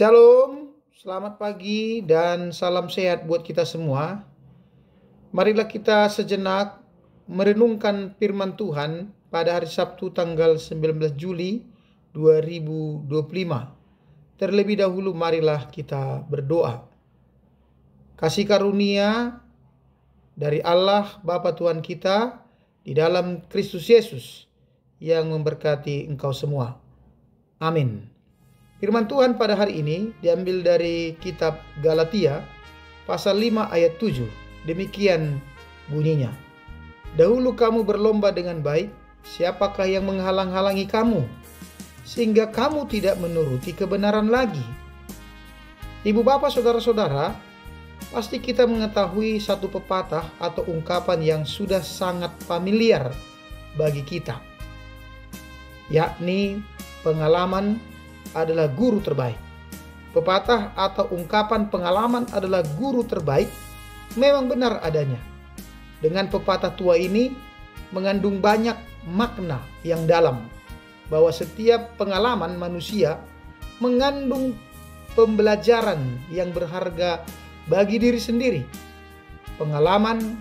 Shalom, selamat pagi dan salam sehat buat kita semua. Marilah kita sejenak merenungkan firman Tuhan pada hari Sabtu tanggal 19 Juli 2025. Terlebih dahulu marilah kita berdoa. Kasih karunia dari Allah Bapa Tuhan kita di dalam Kristus Yesus yang memberkati engkau semua. Amin. Firman Tuhan pada hari ini diambil dari kitab Galatia pasal 5 ayat 7. Demikian bunyinya. Dahulu kamu berlomba dengan baik, siapakah yang menghalang-halangi kamu? Sehingga kamu tidak menuruti kebenaran lagi. Ibu bapak saudara-saudara, pasti kita mengetahui satu pepatah atau ungkapan yang sudah sangat familiar bagi kita. Yakni pengalaman adalah guru terbaik. Pepatah atau ungkapan pengalaman adalah guru terbaik memang benar adanya. Dengan pepatah tua ini mengandung banyak makna yang dalam, bahwa setiap pengalaman manusia mengandung pembelajaran yang berharga bagi diri sendiri. Pengalaman,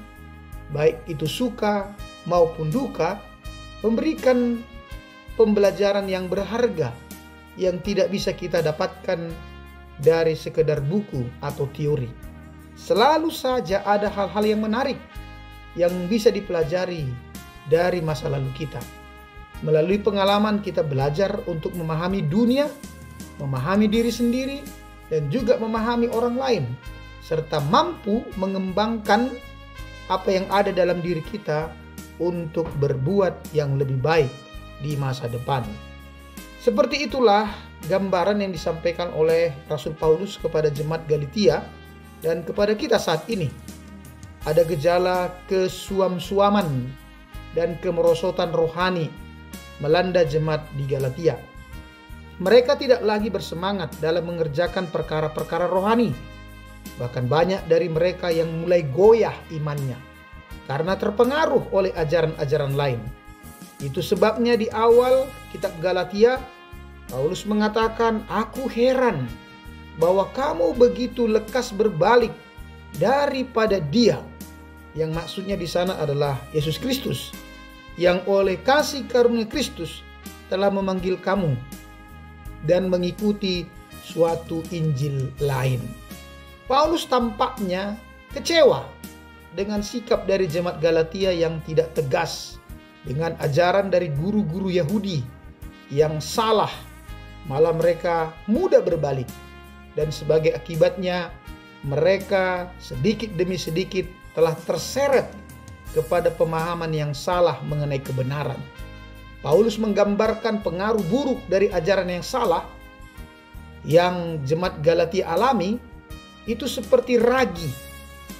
baik itu suka maupun duka, memberikan pembelajaran yang berharga yang tidak bisa kita dapatkan dari sekedar buku atau teori. Selalu saja ada hal-hal yang menarik yang bisa dipelajari dari masa lalu kita. Melalui pengalaman kita belajar untuk memahami dunia, memahami diri sendiri, dan juga memahami orang lain, serta mampu mengembangkan apa yang ada dalam diri kita untuk berbuat yang lebih baik di masa depan. Seperti itulah gambaran yang disampaikan oleh Rasul Paulus kepada jemaat Galatia dan kepada kita saat ini. Ada gejala kesuam-suaman dan kemerosotan rohani melanda jemaat di Galatia. Mereka tidak lagi bersemangat dalam mengerjakan perkara-perkara rohani. Bahkan banyak dari mereka yang mulai goyah imannya karena terpengaruh oleh ajaran-ajaran lain. Itu sebabnya di awal kitab Galatia, Paulus mengatakan, "Aku heran bahwa kamu begitu lekas berbalik daripada Dia." Yang maksudnya di sana adalah Yesus Kristus, yang oleh kasih karunia Kristus telah memanggil kamu dan mengikuti suatu Injil lain. Paulus tampaknya kecewa dengan sikap dari jemaat Galatia yang tidak tegas, dengan ajaran dari guru-guru Yahudi yang salah. Malah mereka mudah berbalik, dan sebagai akibatnya mereka sedikit demi sedikit telah terseret kepada pemahaman yang salah mengenai kebenaran. Paulus menggambarkan pengaruh buruk dari ajaran yang salah yang jemaat Galatia alami itu seperti ragi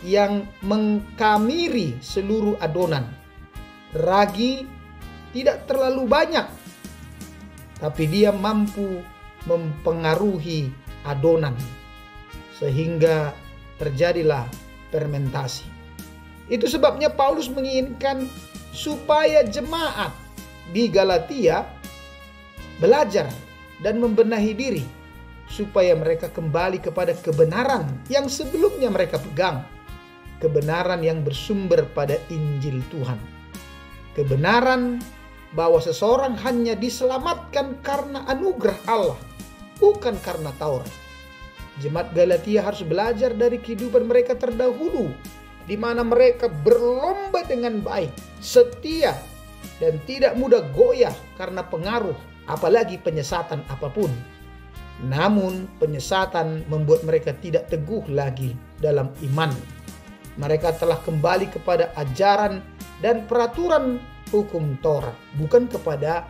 yang mengkamiri seluruh adonan. Ragi tidak terlalu banyak, tapi dia mampu mempengaruhi adonan sehingga terjadilah fermentasi. Itu sebabnya Paulus menginginkan supaya jemaat di Galatia belajar dan membenahi diri supaya mereka kembali kepada kebenaran yang sebelumnya mereka pegang, kebenaran yang bersumber pada Injil Tuhan. Kebenaran bahwa seseorang hanya diselamatkan karena anugerah Allah, bukan karena Taurat. Jemaat Galatia harus belajar dari kehidupan mereka terdahulu, di mana mereka berlomba dengan baik, setia, dan tidak mudah goyah karena pengaruh, apalagi penyesatan apapun. Namun penyesatan membuat mereka tidak teguh lagi dalam iman. Mereka telah kembali kepada ajaran dan peraturan hukum Taurat, bukan kepada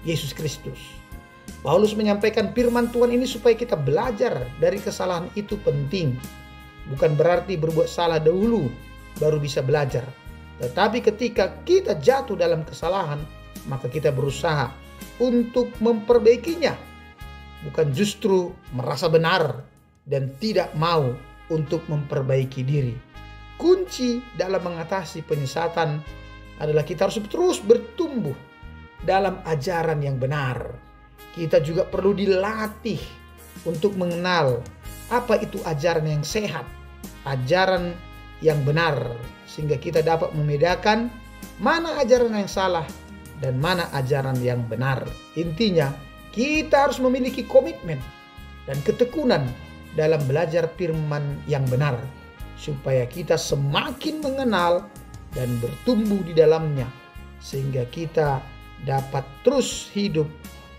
Yesus Kristus. Paulus menyampaikan firman Tuhan ini supaya kita belajar dari kesalahan itu penting. Bukan berarti berbuat salah dahulu baru bisa belajar. Tetapi ketika kita jatuh dalam kesalahan, maka kita berusaha untuk memperbaikinya. Bukan justru merasa benar dan tidak mau untuk memperbaiki diri. Kunci dalam mengatasi penyesatan adalah kita harus terus bertumbuh dalam ajaran yang benar. Kita juga perlu dilatih untuk mengenal apa itu ajaran yang sehat, ajaran yang benar, sehingga kita dapat membedakan mana ajaran yang salah dan mana ajaran yang benar. Intinya, kita harus memiliki komitmen dan ketekunan dalam belajar firman yang benar, supaya kita semakin mengenal dan bertumbuh di dalamnya, sehingga kita dapat terus hidup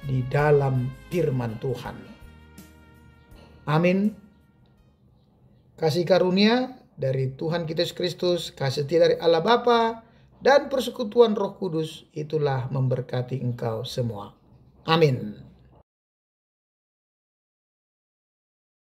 di dalam firman Tuhan. Amin. Kasih karunia dari Tuhan kita Yesus Kristus, kasih setia dari Allah Bapa, dan persekutuan Roh Kudus itulah memberkati engkau semua. Amin.